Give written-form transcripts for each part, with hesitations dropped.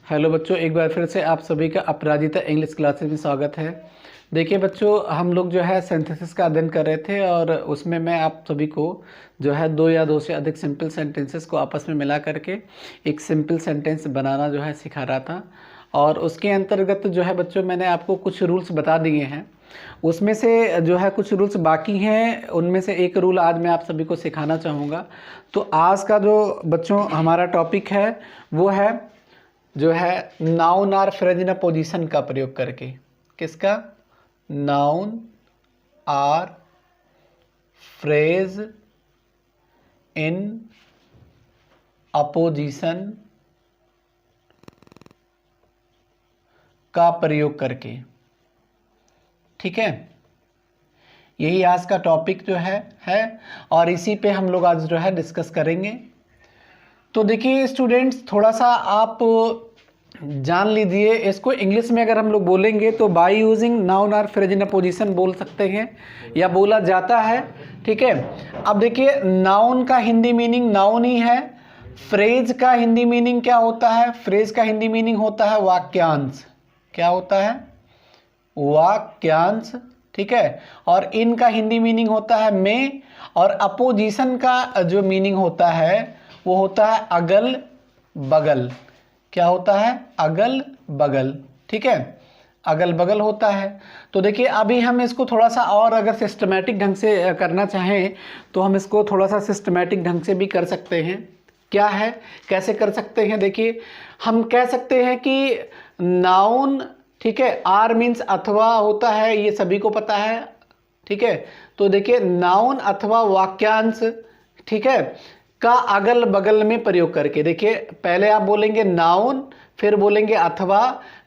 Hello बच्चों, एक बार फिर से आप सभी का अपराजिता इंग्लिश क्लासेस में स्वागत है। देखिए बच्चों, हम लोग जो है सिंथेसिस का अध्ययन कर रहे थे और उसमें मैं आप सभी को जो है दो या दो से अधिक सिंपल सेंटेंसेस को आपस में मिला करके एक सिंपल सेंटेंस बनाना जो है सिखा रहा था। और उसके अंतर्गत जो है बच्चों, मैंने आपको कुछ रूल्स बता दिए हैं। उसमें से जो है कुछ रूल्स बाकी हैं, उनमें से एक रूल आज मैं आप सभी को सिखाना चाहूँगा। तो आज का जो बच्चों हमारा टॉपिक है वो है जो है noun or phrase in apposition का प्रयोग करके। किसका? Noun or phrase in apposition का प्रयोग करके। ठीक है, यही आज का टॉपिक जो है और इसी पे हम लोग आज जो है डिस्कस करेंगे। तो देखिए स्टूडेंट्स, थोड़ा सा आप जान लीजिए इसको। इंग्लिश में अगर हम लोग बोलेंगे तो by using noun or phrase in apposition बोल सकते हैं या बोला जाता है। ठीक है, अब देखिए नाउन का हिंदी मीनिंग नाउन ही है। फ्रेज का हिंदी मीनिंग क्या होता है? फ्रेज का हिंदी मीनिंग होता है वाक्यांश। क्या होता है? वाक्यांश। ठीक है, और इनका हिंदी मीनिंग होता है में, और अपोजिशन का जो मीनिंग होता है वो होता है अगल बगल। क्या होता है? अगल बगल। ठीक है, अगल बगल होता है। तो देखिए अभी हम इसको थोड़ा सा और अगर सिस्टमैटिक ढंग से करना चाहें तो हम इसको थोड़ा सा सिस्टमैटिक ढंग से भी कर सकते हैं। क्या है, कैसे कर सकते हैं? देखिए हम कह सकते हैं कि नाउन, ठीक है, आर मीन्स अथवा होता है, ये सभी को पता है। ठीक है, तो देखिए नाउन अथवा वाक्यांश, ठीक है, का अगल बगल में प्रयोग करके। देखिए पहले आप बोलेंगे नाउन, फिर बोलेंगे अथवा,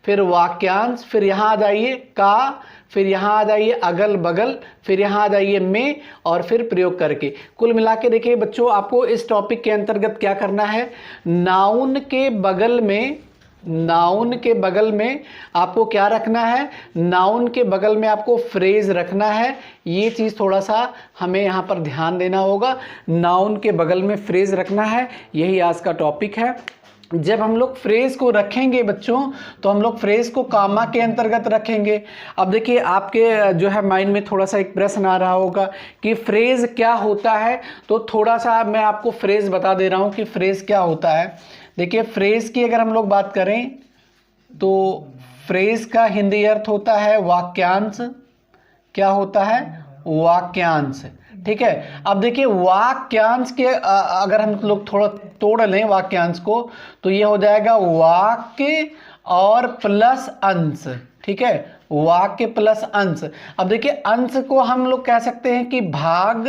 फिर वाक्यांश, फिर यहाँ आ जाइए का, फिर यहाँ आ जाइए अगल बगल, फिर यहाँ आ जाइए में, और फिर प्रयोग करके। कुल मिला के देखिए बच्चों, आपको इस टॉपिक के अंतर्गत क्या करना है, नाउन के बगल में, नाउन के बगल में आपको क्या रखना है, नाउन के बगल में आपको फ्रेज रखना है। ये चीज़ थोड़ा सा हमें यहाँ पर ध्यान देना होगा। नाउन के बगल में फ्रेज रखना है, यही आज का टॉपिक है। जब हम लोग फ्रेज को रखेंगे बच्चों, तो हम लोग फ्रेज को कामा के अंतर्गत रखेंगे। अब देखिए आपके जो है माइंड में थोड़ा सा एक प्रश्न आ रहा होगा कि फ्रेज क्या होता है। तो थोड़ा सा मैं आपको फ्रेज बता दे रहा हूँ कि फ्रेज क्या होता है। देखिए फ्रेज की अगर हम लोग बात करें तो फ्रेज का हिंदी अर्थ होता है वाक्यांश। क्या होता है? वाक्यांश। ठीक है, अब देखिए वाक्यांश के अगर हम लोग थोड़ा तोड़ लें वाक्यांश को, तो ये हो जाएगा वाक्य और प्लस अंश। ठीक है, वाक्य प्लस अंश। अब देखिए अंश को हम लोग कह सकते हैं कि भाग।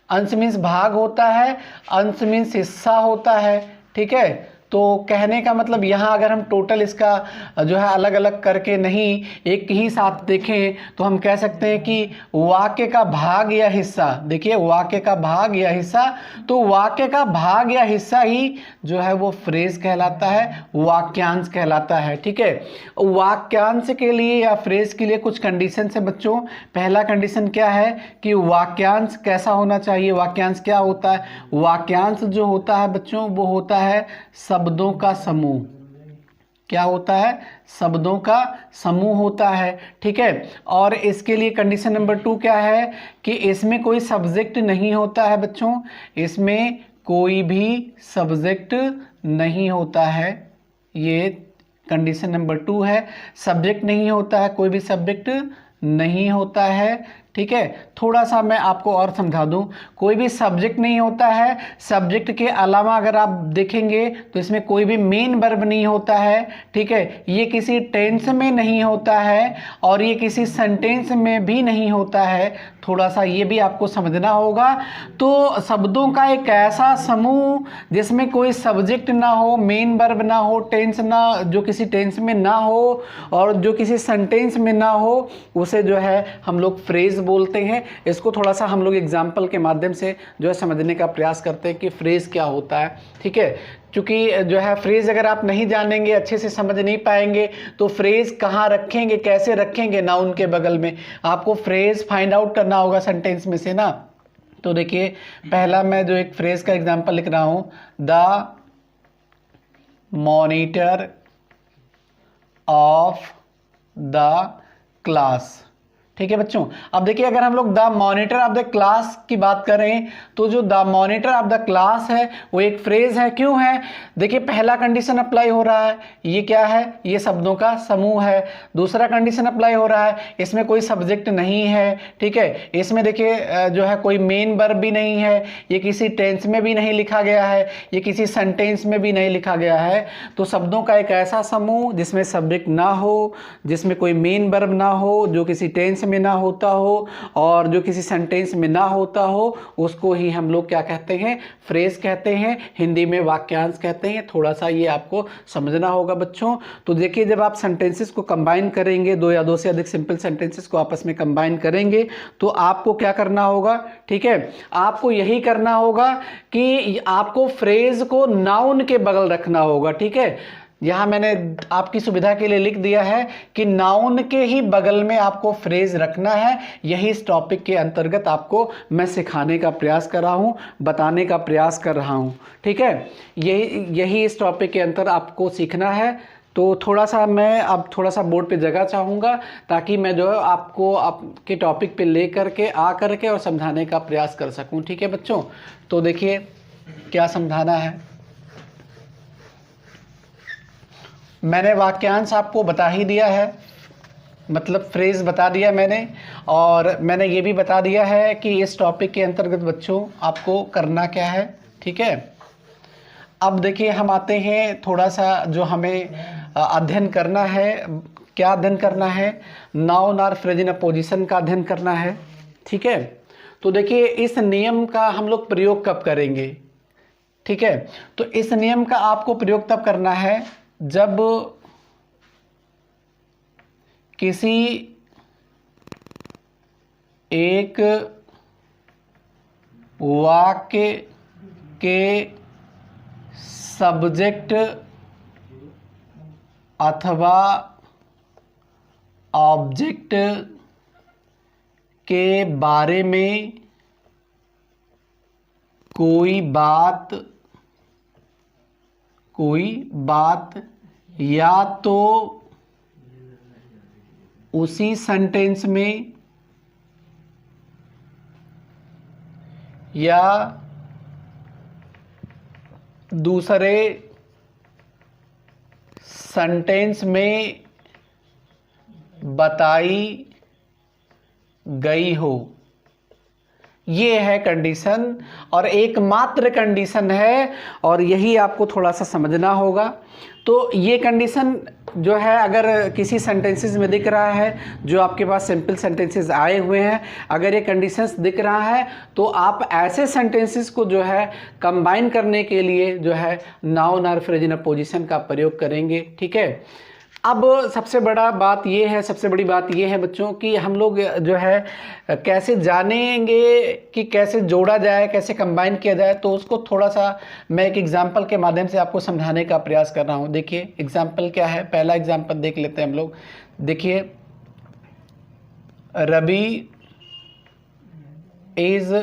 अंश मीन्स भाग होता है, अंश मीन्स हिस्सा होता है। ठीक है, तो कहने का मतलब यहाँ अगर हम टोटल इसका जो है अलग अलग करके नहीं एक ही साथ देखें तो हम कह सकते हैं कि वाक्य का भाग या हिस्सा। देखिए वाक्य का भाग या हिस्सा, तो वाक्य का भाग या हिस्सा ही जो है वो फ्रेज कहलाता है, वाक्यांश कहलाता है। ठीक है, वाक्यांश के लिए या फ्रेज के लिए कुछ कंडीशन है बच्चों। पहला कंडीशन क्या है कि वाक्यांश कैसा होना चाहिए। वाक्यांश क्या होता है? वाक्यांश जो होता है बच्चों वो होता है शब्दों का समूह। क्या होता है? शब्दों का समूह होता है। ठीक है, और इसके लिए कंडीशन नंबर 2 क्या है कि इसमें कोई सब्जेक्ट नहीं होता है बच्चों। इसमें कोई भी सब्जेक्ट नहीं होता है, ये कंडीशन नंबर 2 है। सब्जेक्ट नहीं होता है, कोई भी सब्जेक्ट नहीं होता है। ठीक है, थोड़ा सा मैं आपको और समझा दूं, कोई भी सब्जेक्ट नहीं होता है। सब्जेक्ट के अलावा अगर आप देखेंगे तो इसमें कोई भी मेन वर्ब नहीं होता है। ठीक है, ये किसी टेंस में नहीं होता है और ये किसी सेंटेंस में भी नहीं होता है। थोड़ा सा ये भी आपको समझना होगा। तो शब्दों का एक ऐसा समूह जिसमें कोई सब्जेक्ट ना हो, मेन वर्ब ना हो, टेंस ना, जो किसी टेंस में ना हो और जो किसी सेंटेंस में ना हो, उसे जो है हम लोग फ्रेज बोलते हैं। इसको थोड़ा सा हम लोग एग्जाम्पल के माध्यम से जो है समझने का प्रयास करते हैं कि फ्रेज क्या होता है। ठीक है, क्योंकि जो है फ्रेज अगर आप नहीं जानेंगे, अच्छे से समझ नहीं पाएंगे, तो फ्रेज कहाँ रखेंगे, कैसे रखेंगे नाउन के बगल में, आपको फ्रेज फाइंड आउट करना होगा सेंटेंस में से ना। तो देखिए पहला मैं जो एक फ्रेज का एग्जाम्पल लिख रहा हूं, the monitor of the class. ठीक है बच्चों, अब देखिए अगर हम लोग the monitor of the class की बात करें तो जो the monitor of the class है वो एक फ्रेज है। क्यों है? देखिए पहला कंडीशन अप्लाई हो रहा है, ये क्या है? ये शब्दों का समूह है। दूसरा कंडीशन अप्लाई हो रहा है, इसमें कोई सब्जेक्ट नहीं है। ठीक है, इसमें देखिए जो है कोई मेन वर्ब भी नहीं है, ये किसी टेंस में भी नहीं लिखा गया है, ये किसी सेंटेंस में भी नहीं लिखा गया है। तो शब्दों का एक ऐसा समूह जिसमें सब्जेक्ट ना हो, जिसमें कोई मेन वर्ब ना हो, जो किसी टेंस में ना होता हो और जो किसी सेंटेंस में ना होता हो, उसको ही हम लोग क्या कहते हैं? फ्रेज कहते हैं, हिंदी में वाक्यांश कहते हैं। थोड़ा सा ये आपको समझना होगा बच्चों। तो देखिए जब आप सेंटेंसेस को कंबाइन करेंगे, दो या दो से अधिक सिंपल सेंटेंसेस को आपस में कंबाइन करेंगे, तो आपको क्या करना होगा? ठीक है, आपको यही करना होगा कि आपको फ्रेज को नाउन के बगल रखना होगा। ठीक है, यहां मैंने आपकी सुविधा के लिए लिख दिया है कि नाउन के ही बगल में आपको फ्रेज रखना है। यही इस टॉपिक के अंतर्गत आपको मैं सिखाने का प्रयास कर रहा हूं, बताने का प्रयास कर रहा हूं। ठीक है, यही इस टॉपिक के अंतर आपको सीखना है। तो थोड़ा सा मैं अब थोड़ा सा बोर्ड पे जगह चाहूँगा ताकि मैं जो है आपको आपके टॉपिक पे ले करके आ करके और समझाने का प्रयास कर सकूँ। ठीक है बच्चों, तो देखिए क्या समझाना है। मैंने वाक्यांश आपको बता ही दिया है, मतलब फ्रेज बता दिया मैंने, और मैंने ये भी बता दिया है कि इस टॉपिक के अंतर्गत बच्चों आपको करना क्या है। ठीक है, अब देखिए हम आते हैं थोड़ा सा जो हमें अध्ययन करना है। क्या अध्ययन करना है? नाउन और फ्रेज इन अ पोजीशन का अध्ययन करना है। ठीक है, तो देखिए इस नियम का हम लोग प्रयोग कब करेंगे? ठीक है, तो इस नियम का आपको प्रयोग तब करना है जब किसी एक वाक्य के सब्जेक्ट अथवा ऑब्जेक्ट के बारे में कोई बात या तो उसी सेंटेंस में या दूसरे सेंटेंस में बताई गई हो, ये है कंडीशन, और एकमात्र कंडीशन है, और यही आपको थोड़ा सा समझना होगा। तो ये कंडीशन जो है अगर किसी सेंटेंसेस में दिख रहा है, जो आपके पास सिंपल सेंटेंसेस आए हुए हैं, अगर ये कंडीशंस दिख रहा है तो आप ऐसे सेंटेंसेस को जो है कंबाइन करने के लिए जो है नाउन और फ्रेज इन अ पोजीशन का प्रयोग करेंगे। ठीक है, अब सबसे बड़ी बात ये है बच्चों कि हम लोग जो है कैसे जानेंगे कि कैसे जोड़ा जाए, कैसे कंबाइन किया जाए। तो उसको थोड़ा सा मैं एक एग्जांपल के माध्यम से आपको समझाने का प्रयास कर रहा हूँ। देखिए एग्जांपल क्या है, पहला एग्जांपल देख लेते हैं हम लोग। देखिए, Ravi is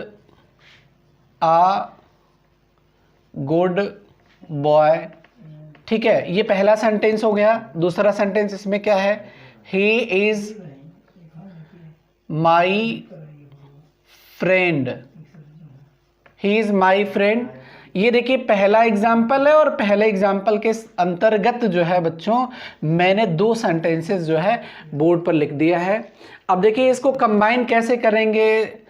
a good boy. ठीक है, ये पहला सेंटेंस हो गया। दूसरा सेंटेंस इसमें क्या है? He is my friend. He is my friend, ये देखिए पहला एग्जाम्पल है, और पहले एग्जाम्पल के अंतर्गत जो है बच्चों मैंने दो सेंटेंसेस जो है बोर्ड पर लिख दिया है। अब देखिए इसको कंबाइन कैसे करेंगे,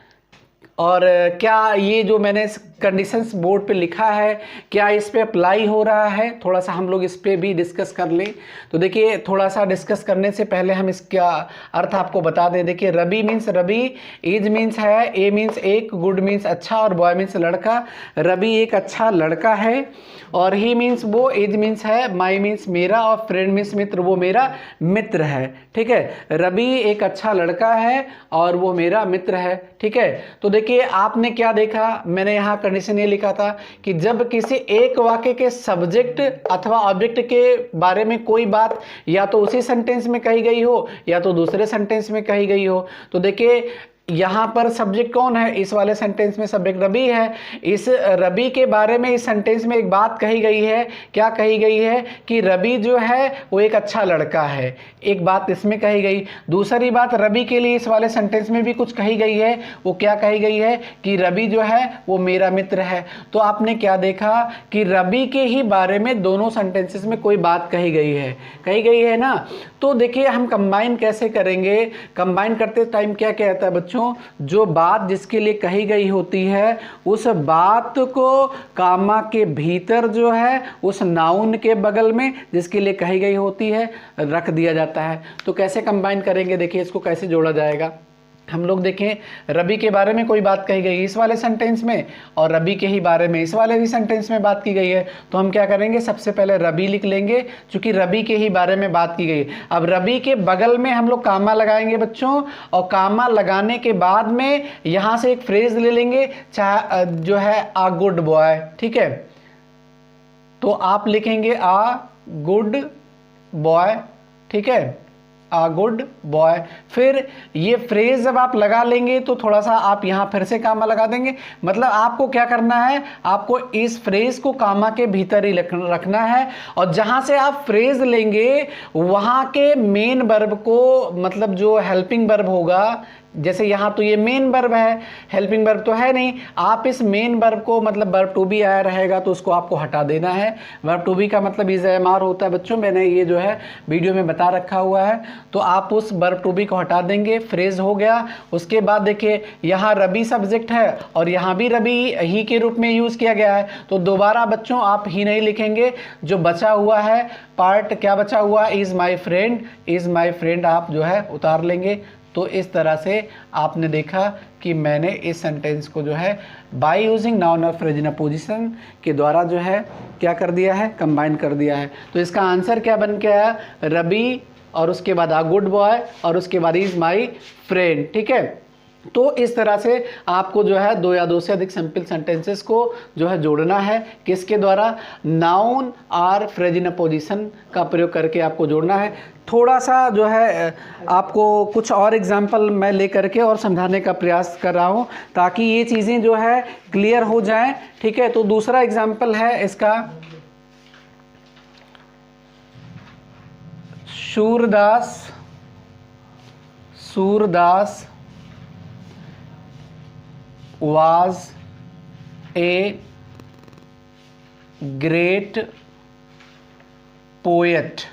और क्या ये जो मैंने कंडीशंस बोर्ड पे लिखा है क्या इस पे अप्लाई हो रहा है, थोड़ा सा हम लोग इस पे भी डिस्कस कर लें। तो देखिए थोड़ा सा डिस्कस करने से पहले हम इसका अर्थ आपको बता दें। देखिए Ravi means Ravi, is means है, ए मीन्स एक, गुड मीन्स अच्छा, और बॉय मीन्स लड़का। रवि एक अच्छा लड़का है, और ही मीन्स वो, इज मीन्स है, माई मीन्स मेरा, और फ्रेंड मीन्स मित्र, वो मेरा मित्र है। ठीक है, रवि एक अच्छा लड़का है और वो मेरा मित्र है। ठीक है, तो देखिए आपने क्या देखा, मैंने यहाँ कंडीशन ये लिखा था कि जब किसी एक वाक्य के सब्जेक्ट अथवा ऑब्जेक्ट के बारे में कोई बात या तो उसी सेंटेंस में कही गई हो या तो दूसरे सेंटेंस में कही गई हो। तो देखिए यहाँ पर सब्जेक्ट कौन है? इस वाले सेंटेंस में सब्जेक्ट रबी है। इस रबी के बारे में इस सेंटेंस में एक बात कही गई है। क्या कही गई है? कि रबी जो है वो एक अच्छा लड़का है, एक बात इसमें कही गई। दूसरी बात रबी के लिए इस वाले सेंटेंस में भी कुछ कही गई है। वो क्या कही गई है? कि रबी जो है वो मेरा मित्र है। तो आपने क्या देखा कि रबी के ही बारे में दोनों सेंटेंसेस में कोई बात कही गई है ना। तो देखिए हम कंबाइन कैसे करेंगे। कंबाइन करते टाइम क्या कहता है बच्चों, जो बात जिसके लिए कही गई होती है उस बात को कामा के भीतर जो है उस नाउन के बगल में जिसके लिए कही गई होती है रख दिया जाता है। तो कैसे कंबाइन करेंगे, देखिए इसको कैसे जोड़ा जाएगा। हम लोग देखें रबी के बारे में कोई बात कही गई इस वाले सेंटेंस में और रबी के ही बारे में इस वाले भी सेंटेंस में बात की गई है। तो हम क्या करेंगे, सबसे पहले रबी लिख लेंगे क्योंकि रबी के ही बारे में बात की गई। अब रबी के बगल में हम लोग कामा लगाएंगे बच्चों, और कामा लगाने के बाद में यहाँ से एक फ्रेज ले लेंगे चाहे जो है आ गुड बॉय। ठीक है, तो आप लिखेंगे आ गुड बॉय। ठीक है, आ गुड बॉय। फिर ये फ्रेज जब आप लगा लेंगे तो थोड़ा सा आप यहां फिर से कामा लगा देंगे। मतलब आपको क्या करना है, आपको इस फ्रेज को कामा के भीतर ही रखना है, और जहां से आप फ्रेज लेंगे वहां के मेन वर्ब को, मतलब जो हेल्पिंग वर्ब होगा, जैसे यहाँ तो ये मेन वर्ब है, हेल्पिंग वर्ब तो है नहीं, आप इस मेन वर्ब को, मतलब वर्ब टू बी आया रहेगा तो उसको आपको हटा देना है। वर्ब टू बी का मतलब इज एम आर होता है बच्चों, मैंने ये जो है वीडियो में बता रखा हुआ है। तो आप उस वर्ब टू बी को हटा देंगे, फ्रेज हो गया। उसके बाद देखिए यहाँ रबी सब्जेक्ट है और यहाँ भी रबी ही के रूप में यूज़ किया गया है। तो दोबारा बच्चों आप ही नहीं लिखेंगे, जो बचा हुआ है पार्ट, क्या बचा हुआ, is my friend, is my friend आप जो है उतार लेंगे। तो इस तरह से आपने देखा कि मैंने इस सेंटेंस को जो है बाय यूजिंग नाउन और फ्रेज इन अ पोजीशन के द्वारा जो है क्या कर दिया है, कंबाइन कर दिया है। तो इसका आंसर क्या बन के आया, रबी और उसके बाद आ गुड बॉय और उसके बाद इज माई फ्रेंड। ठीक है, तो इस तरह से आपको जो है दो या दो से अधिक सिंपल सेंटेंसेस को जो है जोड़ना है। किसके द्वारा, नाउन और फ्रेज इन अ पोजीशन का प्रयोग करके आपको जोड़ना है। थोड़ा सा जो है आपको कुछ और एग्जाम्पल मैं लेकर के और समझाने का प्रयास कर रहा हूँ ताकि ये चीज़ें जो है क्लियर हो जाएं। ठीक है, तो दूसरा एग्जाम्पल है इसका, Surdas was a great poet।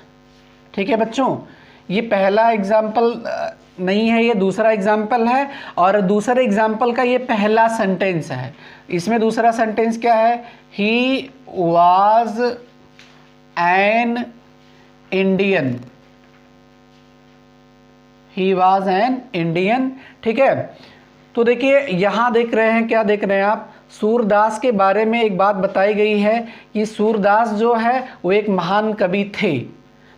ठीक है बच्चों, ये पहला एग्जाम्पल नहीं है, ये दूसरा एग्जाम्पल है, और दूसरे एग्जाम्पल का ये पहला सेंटेंस है। इसमें दूसरा सेंटेंस क्या है, ही was an Indian, he was an Indian। ठीक है, तो देखिए यहाँ देख रहे हैं, क्या देख रहे हैं आप, सूरदास के बारे में एक बात बताई गई है कि सूरदास जो है वो एक महान कवि थे।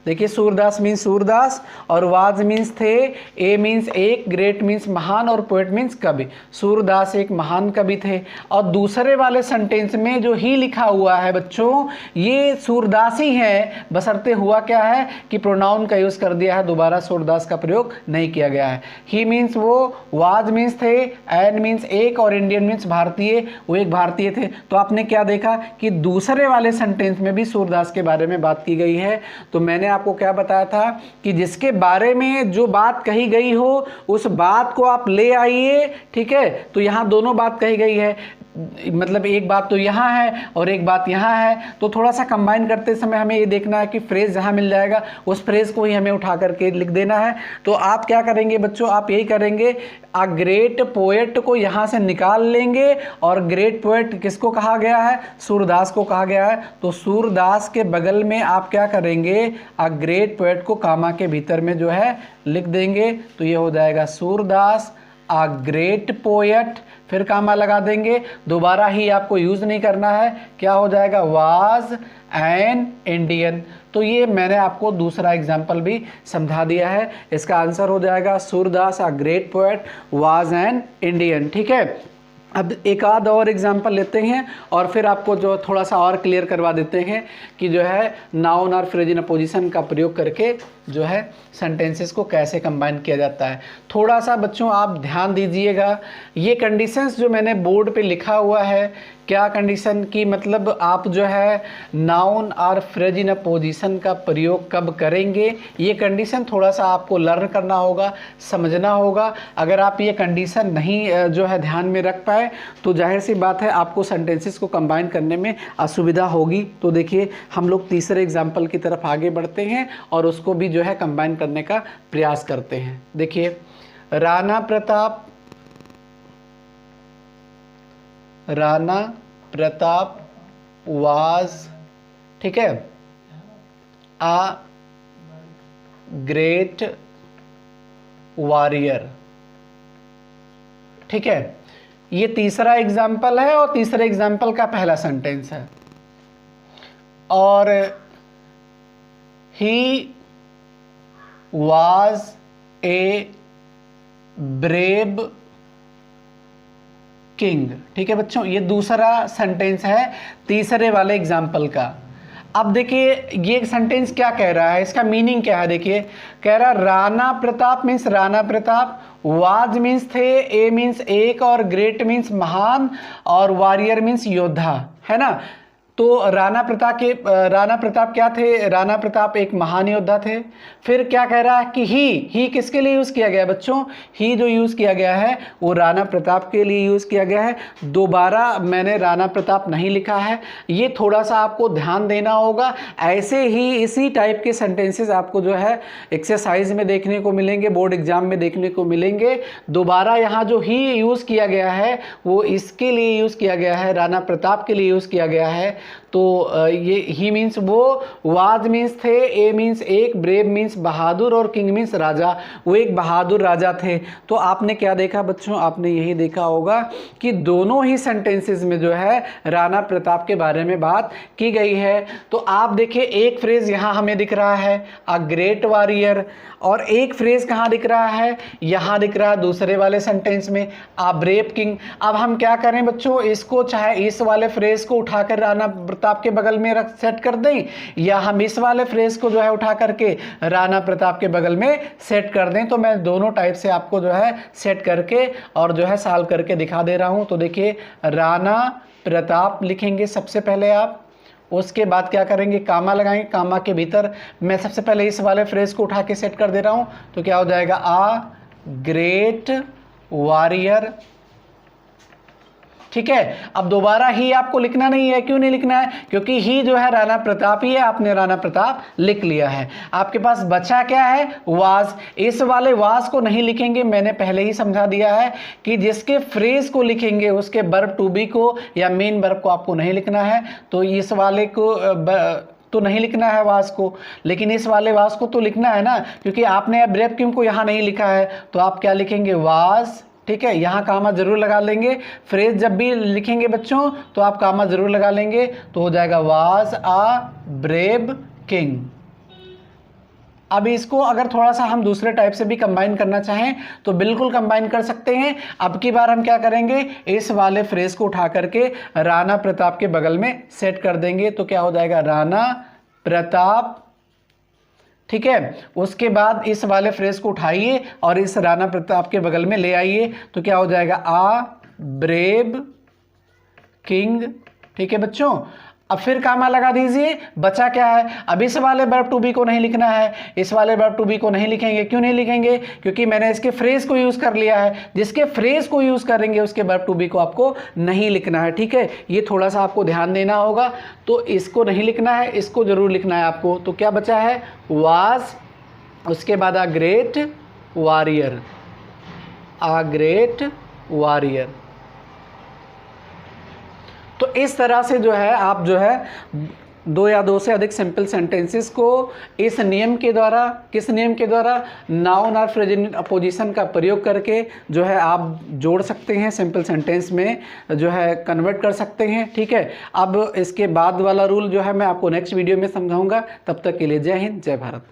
देखिए सूरदास मीन्स सूरदास और वाज मीन्स थे, ए मीन्स एक, ग्रेट मीन्स महान और पोएट मीन्स कवि। सूरदास एक महान कवि थे। और दूसरे वाले सेंटेंस में जो ही लिखा हुआ है बच्चों, ये सूरदास ही है, बशर्ते हुआ क्या है कि प्रोनाउन का यूज़ कर दिया है, दोबारा सूरदास का प्रयोग नहीं किया गया है। ही मीन्स वो, वाज मीन्स थे, एन मीन्स एक और इंडियन मीन्स भारतीय, वो एक भारतीय थे। तो आपने क्या देखा कि दूसरे वाले सेंटेंस में भी सूरदास के बारे में बात की गई है। तो मैंने आपको क्या बताया था कि जिसके बारे में जो बात कही गई हो उस बात को आप ले आइए। ठीक है, तो यहाँ दोनों बात कही गई है, मतलब एक बात तो यहाँ है और एक बात यहाँ है। तो थोड़ा सा कंबाइन करते समय हमें ये देखना है कि फ्रेज जहाँ मिल जाएगा उस फ्रेज को ही हमें उठा करके लिख देना है। तो आप क्या करेंगे बच्चों, आप यही करेंगे, अ ग्रेट पोएट को यहाँ से निकाल लेंगे, और ग्रेट पोएट किसको कहा गया है, सूरदास को कहा गया है। तो सूरदास के बगल में आप क्या करेंगे, अ ग्रेट पोएट को कामा के भीतर में जो है लिख देंगे। तो ये हो जाएगा सूरदास अ ग्रेट पोएट, फिर कामा लगा देंगे, दोबारा ही आपको यूज नहीं करना है, क्या हो जाएगा, वाज एन इंडियन। तो ये मैंने आपको दूसरा एग्जाम्पल भी समझा दिया है। इसका आंसर हो जाएगा Surdas a great poet was an Indian. ठीक है, अब एक आध और एग्जांपल लेते हैं और फिर आपको जो थोड़ा सा और क्लियर करवा देते हैं कि जो है नाउन और फ्रेज इन अपोजिशन का प्रयोग करके जो है सेंटेंसेस को कैसे कंबाइन किया जाता है। थोड़ा सा बच्चों आप ध्यान दीजिएगा, ये कंडीशंस जो मैंने बोर्ड पे लिखा हुआ है, क्या कंडीशन की मतलब आप जो है नाउन और फ्रेज इन अपोजिशन का प्रयोग कब करेंगे, ये कंडीशन थोड़ा सा आपको लर्न करना होगा, समझना होगा। अगर आप ये कंडीशन नहीं जो है ध्यान में रख पाए तो जाहिर सी बात है आपको सेंटेंसेस को कंबाइन करने में असुविधा होगी। तो देखिए हम लोग तीसरे एग्जाम्पल की तरफ आगे बढ़ते हैं और उसको भी जो है कंबाइन करने का प्रयास करते हैं। देखिए राणा प्रताप वाज, ठीक है, आ ग्रेट वॉरियर, ठीक है। ये तीसरा एग्जाम्पल है और तीसरे एग्जाम्पल का पहला सेंटेंस है। और he was a brave king, ठीक है बच्चों, ये दूसरा सेंटेंस है तीसरे वाले एग्जाम्पल का। अब देखिए ये सेंटेंस क्या कह रहा है, इसका मीनिंग क्या है। देखिए कह रहा Rana Pratap means Rana Pratap, was means थे, ए मीन्स एक, और ग्रेट मीन्स महान, और वॉरियर मीन्स योद्धा, है ना। तो राणा प्रताप क्या थे, राणा प्रताप एक महान योद्धा थे। फिर क्या कह रहा है कि ही किसके लिए यूज़ किया गया है बच्चों, ही जो यूज़ किया गया है वो राणा प्रताप के लिए यूज़ किया गया है। दोबारा मैंने राणा प्रताप नहीं लिखा है, ये थोड़ा सा आपको ध्यान देना होगा। ऐसे ही इसी टाइप के सेंटेंसेस आपको जो है एक्सरसाइज में देखने को मिलेंगे, बोर्ड एग्जाम में देखने को मिलेंगे। दोबारा यहाँ जो ही यूज़ किया गया है वो इसके लिए यूज़ किया गया है, राणा प्रताप के लिए यूज़ किया गया है। तो ये ही मीन्स वो, वाज मीन्स थे, ए मीन्स एक, ब्रेव मीन्स बहादुर, और किंग मीन्स राजा, वो एक बहादुर राजा थे। तो आपने क्या देखा बच्चों, आपने यही देखा होगा कि दोनों ही सेंटेंसेस में जो है राणा प्रताप के बारे में बात की गई है। तो आप देखिए एक फ्रेज यहाँ हमें दिख रहा है अ ग्रेट वॉरियर, और एक फ्रेज कहाँ दिख रहा है, यहाँ दिख रहा है दूसरे वाले सेंटेंस में अ ब्रेव किंग। अब हम क्या करें बच्चों, इसको चाहे इस वाले फ्रेज को उठाकर राणा प्रताप के बगल में रख सेट कर दें, या हम इस वाले फ्रेज को जो है उठा करके राणा प्रताप के बगल में सेट कर दें। तो मैं दोनों टाइप से आपको जो है सेट करके और जो है सॉल्व करके दिखा दे रहा हूं। तो देखिए राणा प्रताप लिखेंगे सबसे पहले आप, उसके बाद क्या करेंगे, कामा लगाएंगे, कामा के भीतर मैं सबसे पहले इस वाले फ्रेज को उठा के सेट कर दे रहा हूं। तो क्या हो जाएगा, आ ग्रेट वॉरियर, ठीक है। अब दोबारा ही आपको लिखना नहीं है, क्यों नहीं लिखना है, क्योंकि ही जो है राणा प्रताप ही है, आपने राणा प्रताप लिख लिया है। आपके पास बचा क्या है, वाज। इस वाले वाज को नहीं लिखेंगे, मैंने पहले ही समझा दिया है कि जिसके फ्रेज को लिखेंगे उसके वर्ब टू बी को या मेन वर्ब को आपको नहीं लिखना है। तो इस वाले को तो नहीं लिखना है वास को, लेकिन इस वाले वास को तो लिखना है ना, क्योंकि आपने ब्रेव किंग को यहाँ नहीं लिखा है। तो आप क्या लिखेंगे, वाज, ठीक है। यहाँ कामा जरूर लगा लेंगे, फ्रेज जब भी लिखेंगे बच्चों तो आप कामा जरूर लगा लेंगे। तो हो जाएगा वाज अ ब्रेव किंग। अब इसको अगर थोड़ा सा हम दूसरे टाइप से भी कंबाइन करना चाहें तो बिल्कुल कंबाइन कर सकते हैं। अब की बार हम क्या करेंगे, इस वाले फ्रेज को उठा करके राणा प्रताप के बगल में सेट कर देंगे। तो क्या हो जाएगा, राणा प्रताप, ठीक है। उसके बाद इस वाले फ्रेज को उठाइए और इस राणा प्रताप के बगल में ले आइए। तो क्या हो जाएगा, आ ब्रेव किंग, ठीक है बच्चों। अब फिर कामा लगा दीजिए, बचा क्या है, अब इस वाले वर्ब टू बी को नहीं लिखना है, इस वाले वर्ब टू बी को नहीं लिखेंगे। क्यों नहीं लिखेंगे, क्योंकि मैंने इसके फ्रेज को यूज कर लिया है। जिसके फ्रेज को यूज करेंगे उसके वर्ब टू बी को आपको नहीं लिखना है, ठीक है। ये थोड़ा सा आपको ध्यान देना होगा। तो इसको नहीं लिखना है, इसको जरूर लिखना है आपको। तो क्या बचा है, वाज, उसके बाद आ ग्रेट वॉरियर, आ ग्रेट वॉरियर। तो इस तरह से जो है आप जो है दो या दो से अधिक सिंपल सेंटेंसेस को इस नियम के द्वारा, किस नियम के द्वारा, नाउन और फ्रेज इन अपोजिशन का प्रयोग करके जो है आप जोड़ सकते हैं, सिंपल सेंटेंस में जो है कन्वर्ट कर सकते हैं, ठीक है। अब इसके बाद वाला रूल जो है मैं आपको नेक्स्ट वीडियो में समझाऊंगा। तब तक के लिए जय हिंद, जय भारत।